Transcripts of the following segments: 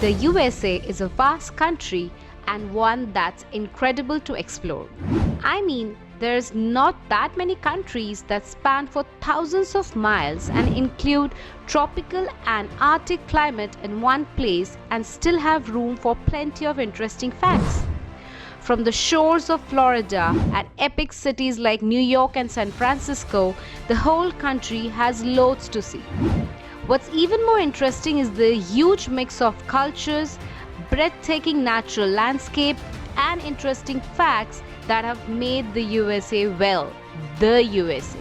The USA is a vast country and one that's incredible to explore. I mean, there's not that many countries that span for thousands of miles and include tropical and Arctic climate in one place and still have room for plenty of interesting facts. From the shores of Florida and epic cities like New York and San Francisco, the whole country has loads to see. What's even more interesting is the huge mix of cultures, breathtaking natural landscape, and interesting facts that have made the USA the USA.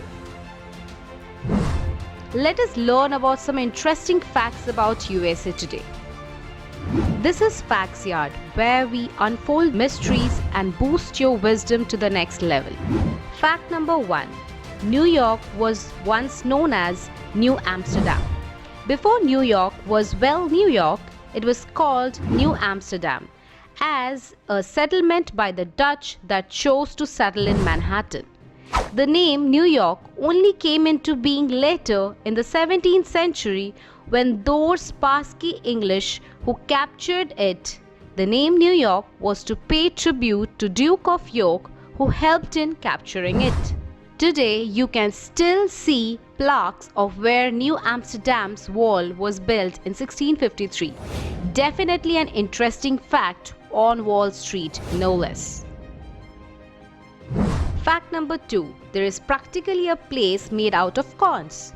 Let us learn about some interesting facts about USA today. This is Facts Yard, where we unfold mysteries and boost your wisdom to the next level. Fact number 1. New York was once known as New Amsterdam. Before New York was New York, it was called New Amsterdam, as a settlement by the Dutch that chose to settle in Manhattan. The name New York only came into being later in the 17th century when those Spassky English who captured it. The name New York was to pay tribute to Duke of York, who helped in capturing it. Today, you can still see plaques of where New Amsterdam's wall was built in 1653. Definitely an interesting fact on Wall Street, no less. Fact number 2. There is practically a place made out of corns.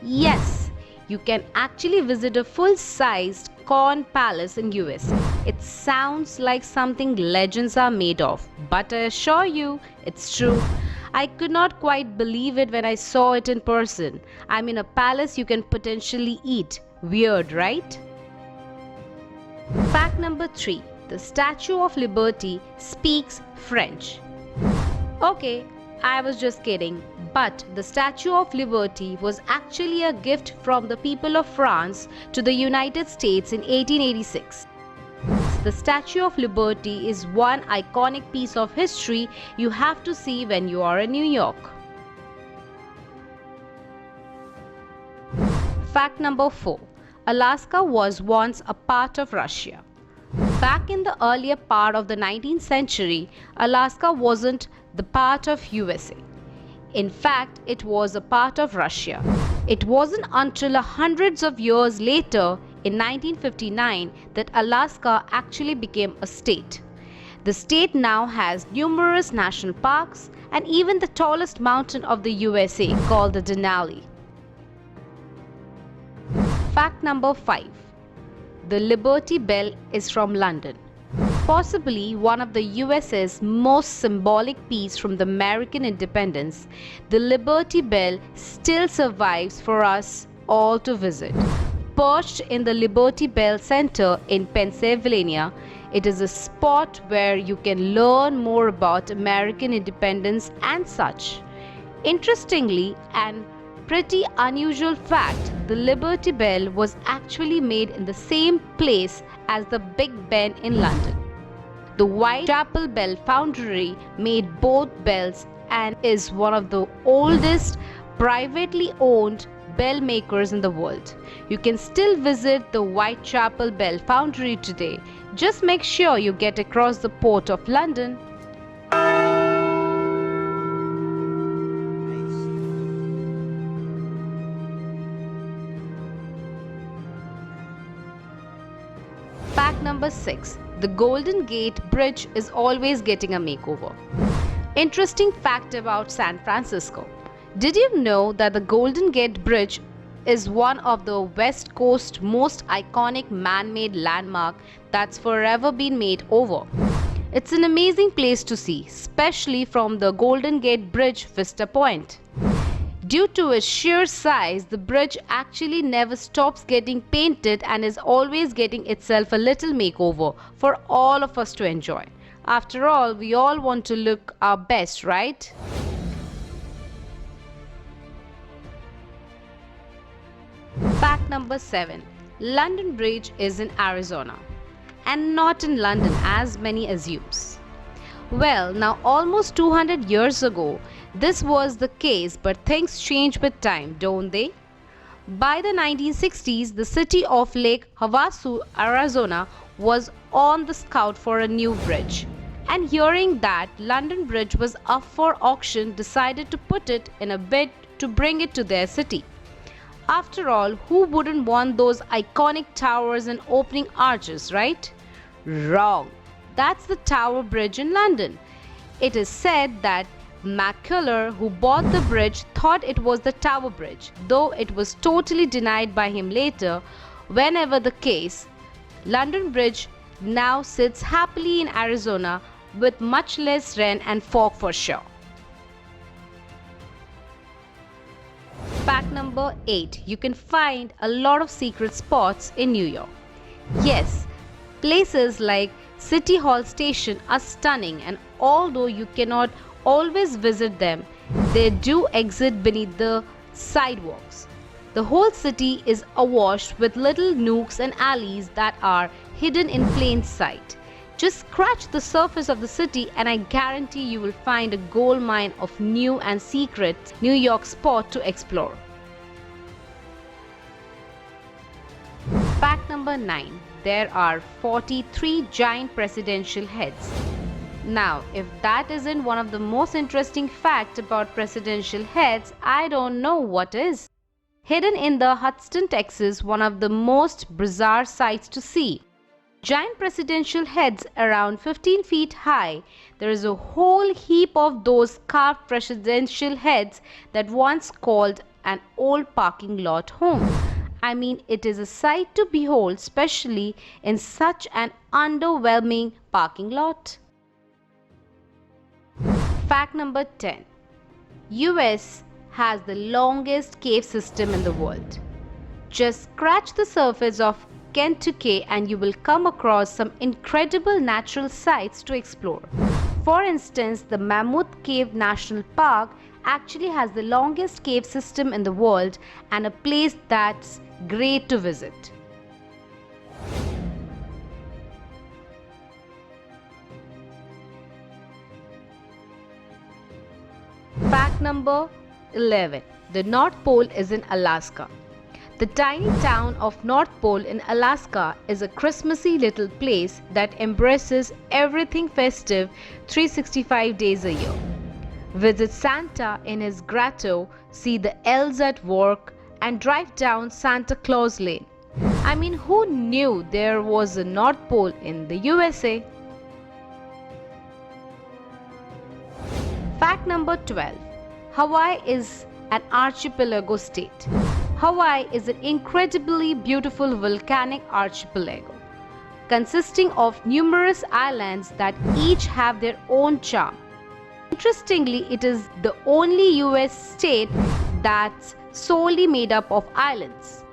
Yes, you can actually visit a full-sized corn palace in USA. It sounds like something legends are made of, but I assure you, it's true. I could not quite believe it when I saw it in person. I mean, a palace you can potentially eat. Weird, right? Fact number 3. The Statue of Liberty speaks French. Okay, I was just kidding. But the Statue of Liberty was actually a gift from the people of France to the United States in 1886. The Statue of Liberty is one iconic piece of history you have to see when you are in New York. Fact number 4. Alaska was once a part of Russia. Back in the earlier part of the 19th century, Alaska wasn't the part of USA. In fact, it was a part of Russia. It wasn't until hundreds of years later, in 1959, that Alaska actually became a state. The state now has numerous national parks and even the tallest mountain of the USA, called the Denali. Fact number 5. The Liberty Bell is from London. Possibly one of the US's most symbolic pieces from the American independence, the Liberty Bell still survives for us all to visit. Perched in the Liberty Bell Center in Pennsylvania, it is a spot where you can learn more about American independence and such. Interestingly, and pretty unusual fact, the Liberty Bell was actually made in the same place as the Big Ben in London. The Whitechapel Bell Foundry made both bells and is one of the oldest privately owned bell makers in the world. You can still visit the Whitechapel Bell Foundry today. Just make sure you get across the Port of London. Fact number 6. The Golden Gate Bridge is always getting a makeover. Interesting fact about San Francisco. Did you know that the Golden Gate Bridge is one of the West Coast's most iconic man-made landmark that's forever been made over? It's an amazing place to see, especially from the Golden Gate Bridge Vista Point. Due to its sheer size, the bridge actually never stops getting painted and is always getting itself a little makeover for all of us to enjoy. After all, we all want to look our best, right? Fact number 7. London Bridge is in Arizona and not in London as many assumes. Well, now almost 200 years ago, this was the case, but things change with time, don't they? By the 1960s, the city of Lake Havasu, Arizona was on the scout for a new bridge. And hearing that London Bridge was up for auction, decided to put it in a bid to bring it to their city. After all, who wouldn't want those iconic towers and opening arches, right? Wrong. That's the Tower Bridge in London. It is said that Mackellar, who bought the bridge, thought it was the Tower Bridge, though it was totally denied by him later. Whenever the case, London Bridge now sits happily in Arizona with much less rain and fog for sure. Fact number 8. You can find a lot of secret spots in New York. Yes, places like City Hall Station are stunning, and although you cannot always visit them, they do exist beneath the sidewalks. The whole city is awash with little nooks and alleys that are hidden in plain sight. Just scratch the surface of the city and I guarantee you will find a gold mine of new and secret New York spot to explore. Fact number 9. There are 43 giant presidential heads. Now, if that isn't one of the most interesting facts about presidential heads, I don't know what is. Hidden in the Houston, Texas, one of the most bizarre sights to see. Giant presidential heads around 15 feet high. There is a whole heap of those carved presidential heads that once called an old parking lot home. I mean, it is a sight to behold, especially in such an underwhelming parking lot. Fact number 10. US has the longest cave system in the world. Just scratch the surface of Kentucky and you will come across some incredible natural sights to explore. For instance, the Mammoth Cave National Park actually has the longest cave system in the world and a place that's great to visit. Fact number 11. The North Pole is in Alaska. The tiny town of North Pole in Alaska is a Christmassy little place that embraces everything festive 365 days a year. Visit Santa in his grotto, see the elves at work, and drive down Santa Claus Lane. I mean, who knew there was a North Pole in the USA? Fact number 12. Hawaii is an archipelago state. Hawaii is an incredibly beautiful volcanic archipelago consisting of numerous islands that each have their own charm. Interestingly, it is the only US state that's solely made up of islands.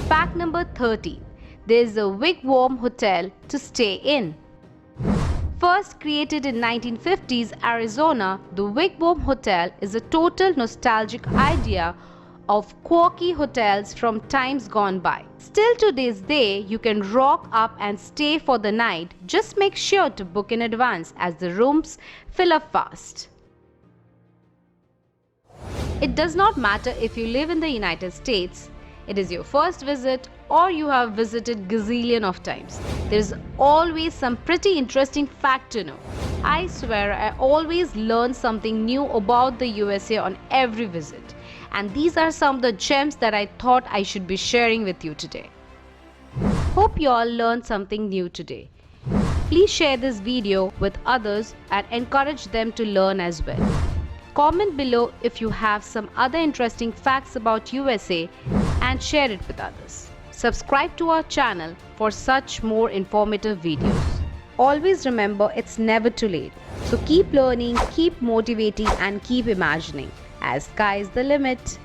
Fact number 13. There is a Wigwam Hotel to stay in. First created in 1950s Arizona, the Wigwam Hotel is a total nostalgic idea of quirky hotels from times gone by. Still to this day, you can rock up and stay for the night. Just make sure to book in advance as the rooms fill up fast. It does not matter if you live in the United States, it is your first visit, or you have visited gazillion of times. There is always some pretty interesting fact to know. I swear I always learn something new about the USA on every visit. And these are some of the gems that I thought I should be sharing with you today. Hope you all learned something new today. Please share this video with others and encourage them to learn as well. Comment below if you have some other interesting facts about USA and share it with others. Subscribe to our channel for such more informative videos. Always remember, it's never too late. So keep learning, keep motivating and keep imagining, as sky is the limit.